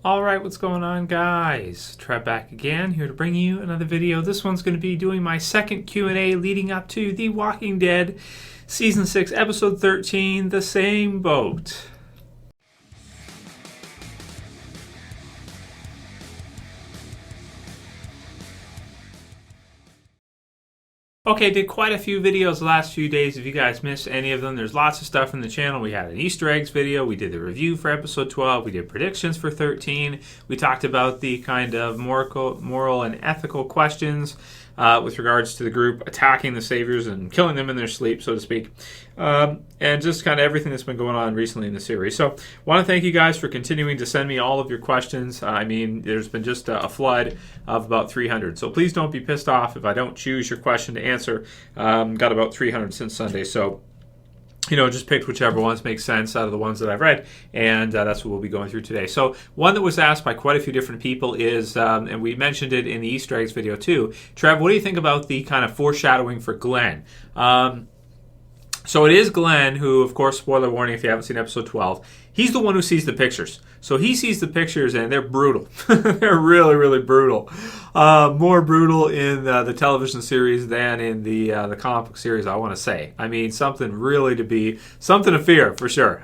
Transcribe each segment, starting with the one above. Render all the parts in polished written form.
Alright, what's going on, guys? Trev back again, here to bring you another video. This one's going to be doing my second Q&A leading up to The Walking Dead Season 6, Episode 13, The Same Boat. Okay, did quite a few videos the last few days. If you guys missed any of them, there's lots of stuff in the channel. We had an Easter eggs video. We did the review for episode 12. We did predictions for 13. We talked about the kind of moral and ethical questions with regards to the group attacking the Saviors and killing them in their sleep, so to speak. And just kind of everything that's been going on recently in the series. So I want to thank you guys for continuing to send me all of your questions. I mean, there's been just a flood of about 300. So please don't be pissed off if I don't choose your question to answer. Got about 300 since Sunday. So, you know, just pick whichever ones make sense out of the ones that I've read, and that's what we'll be going through today. So one that was asked by quite a few different people is, and we mentioned it in the Easter eggs video too, Trev, what do you think about the kind of foreshadowing for Glen? So it is Glen who, of course, spoiler warning if you haven't seen episode 12, he's the one who sees the pictures. So he sees the pictures and they're brutal. They're really, really brutal. More brutal in the television series than in the comic book series, I want to say. I mean, something to fear, for sure.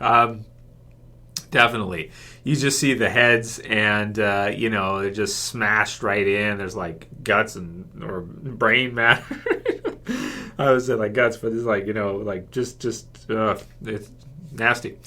Definitely. You just see the heads and, you know, they're just smashed right in. There's like guts or brain matter. I would say like guts, but it's like, you know, like just it's nasty.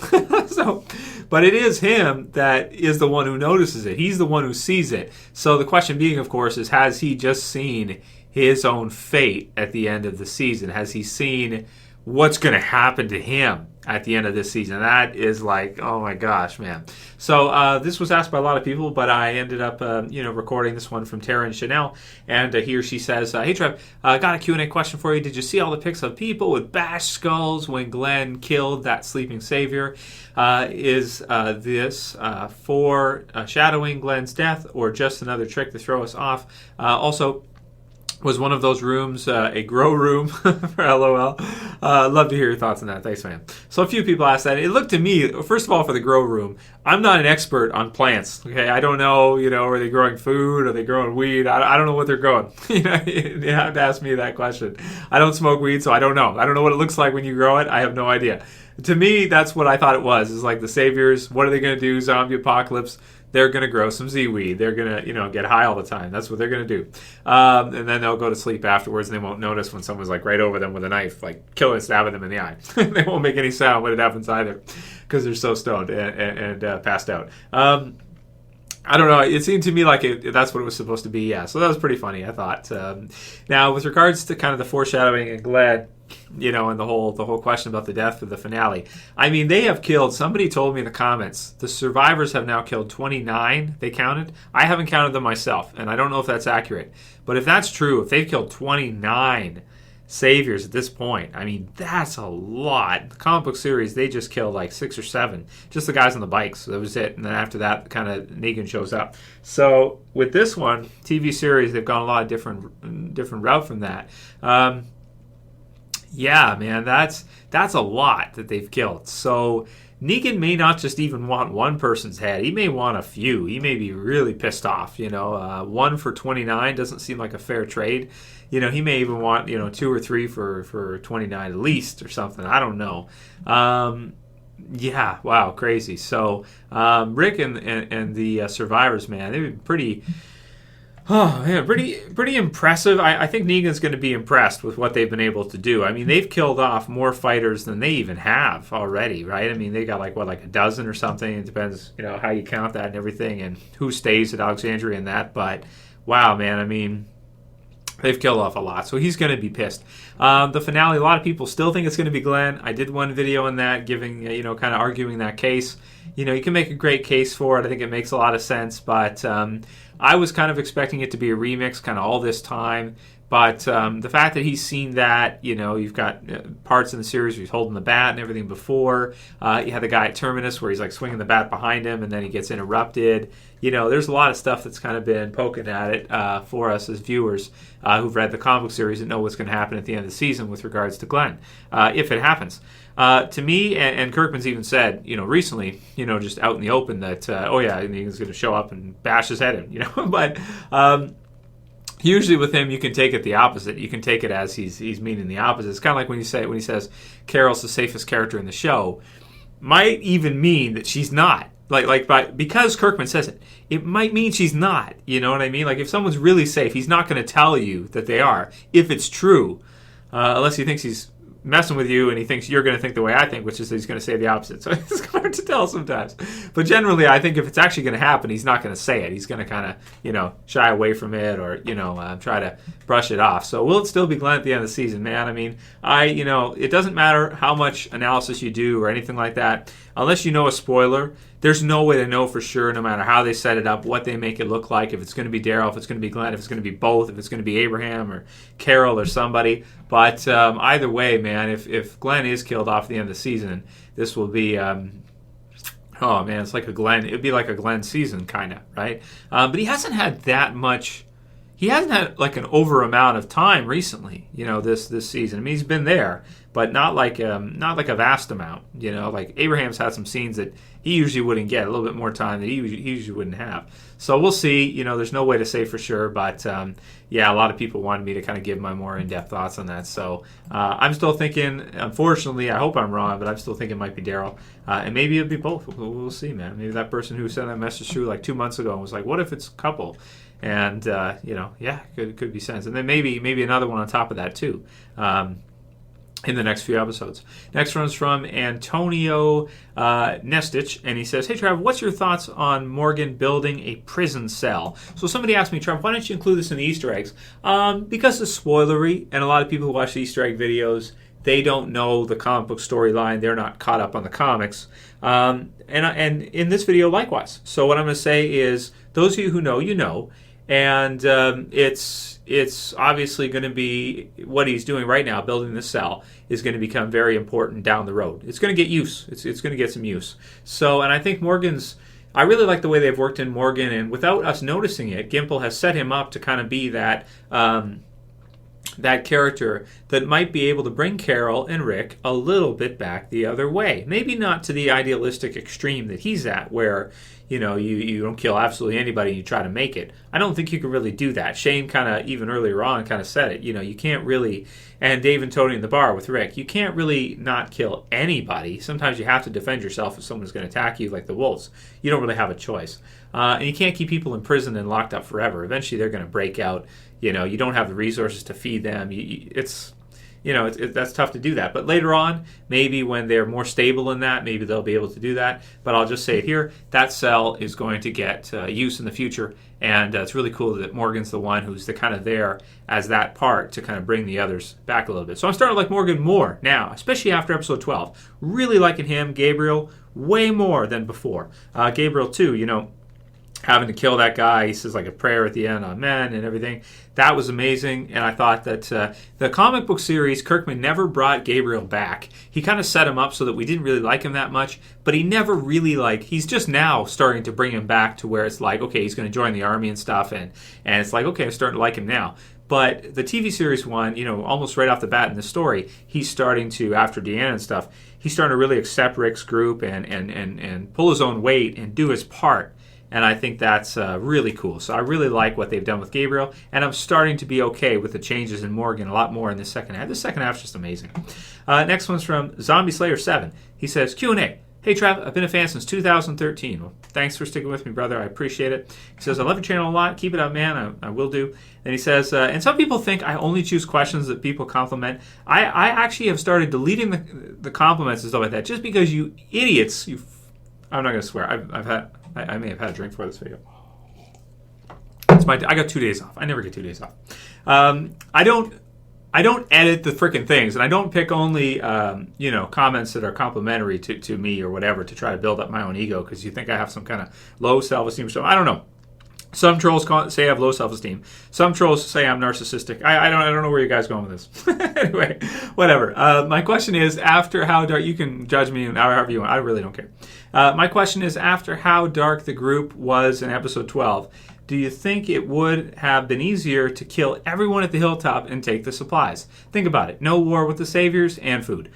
But it is him that is the one who notices it. He's the one who sees it. So the question being, of course, is has he just seen his own fate at the end of the season? Has he seen what's going to happen to him at the end of this season? That is like, oh my gosh, man. So this was asked by a lot of people, but I ended up, recording this one from Terron Channell, and he or she says, hey Trev, got a Q&A question for you. Did you see all the pics of people with bashed skulls when Glen killed that sleeping savior? Is this foreshadowing Glen's death or just another trick to throw us off? Also, was one of those rooms a grow room for LOL? Love to hear your thoughts on that. Thanks, man. So a few people asked that. It looked to me, first of all, for the grow room, I'm not an expert on plants. Okay, I don't know, are they growing food? Are they growing weed? I don't know what they're growing. You have to ask me that question. I don't smoke weed, so I don't know. I don't know what it looks like when you grow it. I have no idea. To me, that's what I thought it was. It's like the Saviors, what are they going to do? Zombie apocalypse. They're going to grow some Z-weed. They're going to, get high all the time. That's what they're going to do. And then they'll go to sleep afterwards, and they won't notice when someone's like right over them with a knife, like stabbing them in the eye. They won't make any sound when it happens either, because they're so stoned and passed out. I don't know. It seemed to me like that's what it was supposed to be. Yeah. So that was pretty funny, I thought. Now, with regards to kind of the foreshadowing and Glen, and the whole question about the death of the finale. I mean, they have killed, somebody told me in the comments, the survivors have now killed 29, they counted. I haven't counted them myself, and I don't know if that's accurate. But if that's true, if they've killed 29 saviors at this point, I mean, that's a lot. The comic book series, they just killed like 6 or 7. Just the guys on the bikes. So that was it. And then after that, kind of Negan shows up. So with this one, TV series, they've gone a lot of different route from that. Yeah, man, that's a lot that they've killed. So Negan may not just even want one person's head. He may want a few. He may be really pissed off. 1 for 29 doesn't seem like a fair trade. He may even want 2 or 3 for 29 at least or something. I don't know. Yeah, wow, crazy. So Rick and the survivors, man, they've been pretty. Oh, man, pretty impressive. I think Negan's going to be impressed with what they've been able to do. I mean, they've killed off more fighters than they even have already, right? I mean, they got like a dozen or something. It depends, how you count that and everything and who stays at Alexandria and that. But, wow, man, I mean, they've killed off a lot. So he's going to be pissed. The finale, a lot of people still think it's going to be Glen. I did one video on that, giving, kind of arguing that case. You can make a great case for it. I think it makes a lot of sense. But I was kind of expecting it to be a remix kind of all this time. But the fact that he's seen that, you've got parts in the series where he's holding the bat and everything before. You had the guy at Terminus where he's like swinging the bat behind him and then he gets interrupted. There's a lot of stuff that's kind of been poking at it for us as viewers who've read the comic book series and know what's going to happen at the end of the season with regards to Glen, if it happens. To me, and Kirkman's even said, recently, just out in the open that, he's going to show up and bash his head in, but usually with him, you can take it the opposite. You can take it as he's meaning the opposite. It's kind of like when he says Carol's the safest character in the show, might even mean that she's not. Because Kirkman says it, it might mean she's not. You know what I mean? Like if someone's really safe, he's not going to tell you that they are, if it's true, unless he thinks he's messing with you and he thinks you're going to think the way I think, which is that he's going to say the opposite. So it's hard to tell sometimes. But generally, I think if it's actually going to happen, he's not going to say it. He's going to kind of, shy away from it or, try to brush it off. So will it still be Glen at the end of the season, man? I mean, it doesn't matter how much analysis you do or anything like that. Unless you know a spoiler, there's no way to know for sure, no matter how they set it up, what they make it look like, if it's going to be Daryl, if it's going to be Glen, if it's going to be both, if it's going to be Abraham or Carol or somebody. But either way, man, if Glen is killed off at the end of the season, this will be, it's like a Glen. It would be like a Glen season, kind of, right? But he hasn't had that much. He hasn't had like an over amount of time recently, this season. I mean, he's been there, but not like a vast amount. Like Abraham's had some scenes that he usually wouldn't get, a little bit more time that he usually wouldn't have. So we'll see. There's no way to say for sure, but a lot of people wanted me to kind of give my more in-depth thoughts on that. So I'm still thinking, unfortunately, I hope I'm wrong, but I'm still thinking it might be Daryl, and maybe it'll be both. We'll see, man. Maybe that person who sent that message through like 2 months ago and was like, "What if it's a couple?" And could be sense, and then maybe another one on top of that too, in the next few episodes. Next one's from Antonio Nestich, and he says, "Hey Trev, what's your thoughts on Morgan building a prison cell?" So somebody asked me, Trev, why don't you include this in the Easter eggs? Because it's spoilery, and a lot of people who watch the Easter egg videos, they don't know the comic book storyline. They're not caught up on the comics. And in this video, likewise. So what I'm going to say is, those of you who know, you know. And it's obviously going to be what he's doing right now, building the cell, is going to become very important down the road. It's going to get use. It's going to get some use. So, and I think I really like the way they've worked in Morgan, and without us noticing it, Gimple has set him up to kind of be that character that might be able to bring Carol and Rick a little bit back the other way. Maybe not to the idealistic extreme that he's at, where you don't kill absolutely anybody and you try to make it. I don't think you can really do that. Shane kind of, even earlier on, kind of said it. You can't really, and Dave and Tony in the bar with Rick, you can't really not kill anybody. Sometimes you have to defend yourself if someone's going to attack you, like the wolves. You don't really have a choice. And you can't keep people in prison and locked up forever. Eventually they're going to break out. You don't have the resources to feed them. That's tough to do that. But later on, maybe when they're more stable in that, maybe they'll be able to do that. But I'll just say it here, that cell is going to get use in the future. And it's really cool that Morgan's the one who's kind of there as that part to kind of bring the others back a little bit. So I'm starting to like Morgan more now, especially after episode 12. Really liking him, Gabriel, way more than before. Gabriel, too, having to kill that guy, he says like a prayer at the end, amen, and everything. That was amazing, and I thought that the comic book series, Kirkman never brought Gabriel back. He kind of set him up so that we didn't really like him that much, but he never really he's just now starting to bring him back to where it's like, okay, he's going to join the army and stuff, and it's like, okay, I'm starting to like him now. But the TV series one, almost right off the bat in the story, he's starting to, after Deanna and stuff, he's starting to really accept Rick's group and pull his own weight and do his part. And I think that's really cool. So I really like what they've done with Gabriel. And I'm starting to be okay with the changes in Morgan a lot more in the second half. The second half's just amazing. Next one's from Zombie Slayer 7. He says, Q&A. Hey, Trev, I've been a fan since 2013. Well, thanks for sticking with me, brother. I appreciate it. He says, I love your channel a lot. Keep it up, man. I will do. And he says, and some people think I only choose questions that people compliment. I actually have started deleting the compliments and stuff like that just because you idiots, I'm not going to swear. I may have had a drink for this video. I got 2 days off. I never get 2 days off. I don't edit the freaking things, and I don't pick only comments that are complimentary to me or whatever to try to build up my own ego because you think I have some kind of low self-esteem. So I don't know. Some trolls say I have low self-esteem. Some trolls say I'm narcissistic. I don't know where you guys are going with this. Anyway, whatever. My question is, after how dark, you can judge me however you want. I really don't care. My question is, after how dark the group was in episode 12, do you think it would have been easier to kill everyone at the hilltop and take the supplies? Think about it. No war with the saviors and food.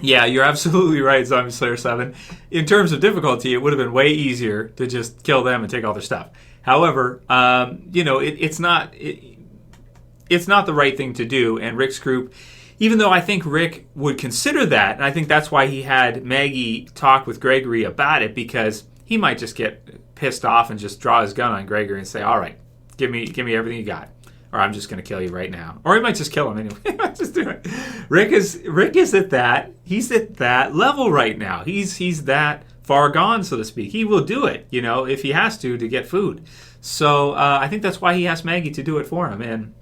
Yeah, you're absolutely right, Zombie Slayer 7. In terms of difficulty, it would have been way easier to just kill them and take all their stuff. However, it's not the right thing to do. And Rick's group, even though I think Rick would consider that, and I think that's why he had Maggie talk with Gregory about it, because he might just get pissed off and just draw his gun on Gregory and say, "All right, give me everything you got, or I'm just going to kill you right now." Or he might just kill him anyway. Just do it. Rick is at that. He's at that level right now. He's that far gone, so to speak. He will do it, if he has to get food. So I think that's why he asked Maggie to do it for him, and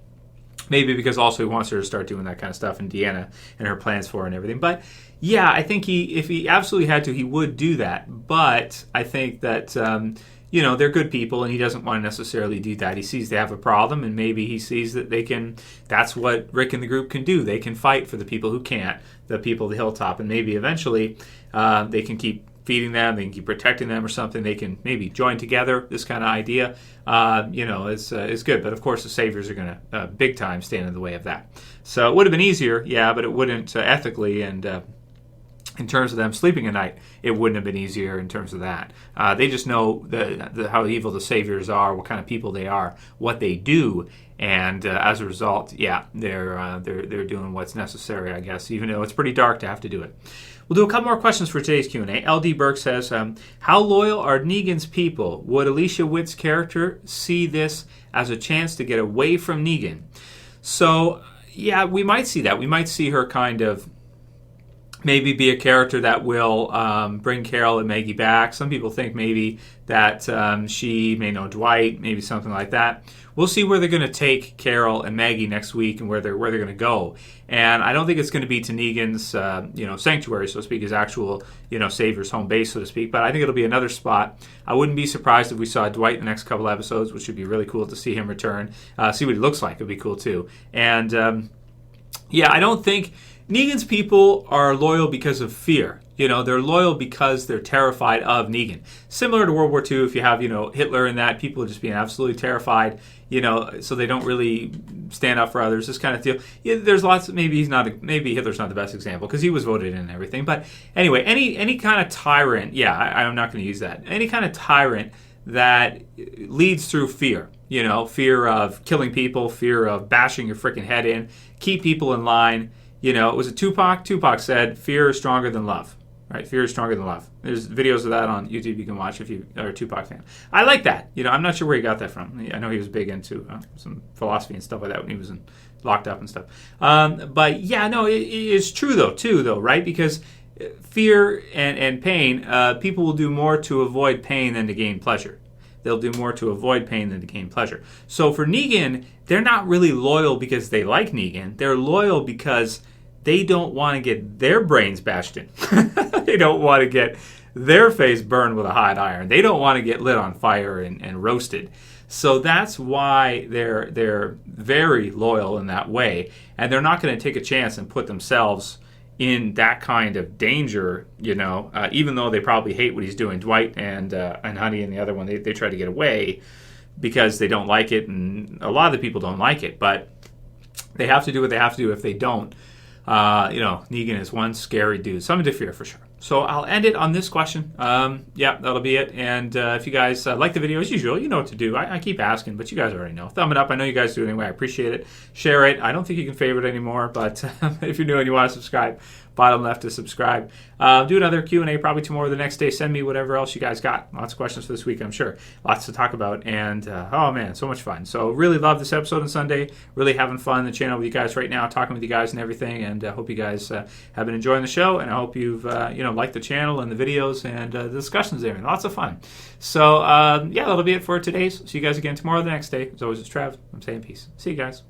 maybe because also he wants her to start doing that kind of stuff, and Deanna and her plans for her and everything. But yeah, I think if he absolutely had to, he would do that. But I think that they're good people, and he doesn't want to necessarily do that. He sees they have a problem, and maybe he sees that that's what Rick and the group can do. They can fight for the people who can't, the people at the hilltop, and maybe eventually they can keep feeding them, they can keep protecting them or something. They can maybe join together. This kind of idea, is good. But of course, the saviors are going to big time stand in the way of that. So it would have been easier, yeah, but it wouldn't ethically and in terms of them sleeping at night, it wouldn't have been easier in terms of that. They just know how evil the saviors are, what kind of people they are, what they do, and as a result, yeah, they're doing what's necessary, I guess, even though it's pretty dark to have to do it. We'll do a couple more questions for today's Q&A. LD Burke says, how loyal are Negan's people? Would Alicia Witt's character see this as a chance to get away from Negan? So, yeah, we might see that. We might see her kind of maybe be a character that will bring Carol and Maggie back. Some people think maybe that she may know Dwight, maybe something like that. We'll see where they're going to take Carol and Maggie next week and where they're going to go. And I don't think it's going to be to Negan's sanctuary, so to speak, his actual Savior's home base, so to speak. But I think it'll be another spot. I wouldn't be surprised if we saw Dwight in the next couple episodes, which would be really cool to see him return. See what he looks like. It would be cool too. And I don't think Negan's people are loyal because of fear. They're loyal because they're terrified of Negan. Similar to World War II, if you have, Hitler and that, people just being absolutely terrified, so they don't really stand up for others, this kind of deal. Yeah, there's lots, maybe Hitler's not the best example because he was voted in and everything. But anyway, any kind of tyrant, I'm not going to use that. Any kind of tyrant that leads through fear, fear of killing people, fear of bashing your freaking head in, keep people in line. It was a Tupac. Tupac said, "Fear is stronger than love." Right? Fear is stronger than love. There's videos of that on YouTube you can watch if you are a Tupac fan. I like that. I'm not sure where he got that from. I know he was big into some philosophy and stuff like that when he was locked up and stuff. But yeah, no, it is true though, right? Because fear and pain, people will do more to avoid pain than to gain pleasure. They'll do more to avoid pain than to gain pleasure. So for Negan, they're not really loyal because they like Negan. They're loyal because they don't want to get their brains bashed in. They don't want to get their face burned with a hot iron. They don't want to get lit on fire and roasted. So that's why they're very loyal in that way. And they're not going to take a chance and put themselves in that kind of danger, even though they probably hate what he's doing. Dwight and Honey and the other one, they try to get away because they don't like it, and a lot of the people don't like it. But they have to do what they have to do. If they don't, Negan is one scary dude. Something to fear for sure. So I'll end it on this question. That'll be it. And if you guys like the video, as usual, you know what to do. I keep asking, but you guys already know. Thumb it up. I know you guys do anyway. I appreciate it. Share it. I don't think you can favorite anymore, but if you're new and you want to subscribe, bottom left to subscribe. Do another Q&A probably tomorrow or the next day. Send me whatever else you guys got. Lots of questions for this week, I'm sure. Lots to talk about. And, oh, man, so much fun. So really love this episode on Sunday. Really having fun on the channel with you guys right now, talking with you guys and everything. And I hope you guys have been enjoying the show. And I hope you've, liked the channel and the videos and the discussions there. And lots of fun. So, that'll be it for today. So see you guys again tomorrow or the next day. As always, it's Trev. I'm saying peace. See you guys.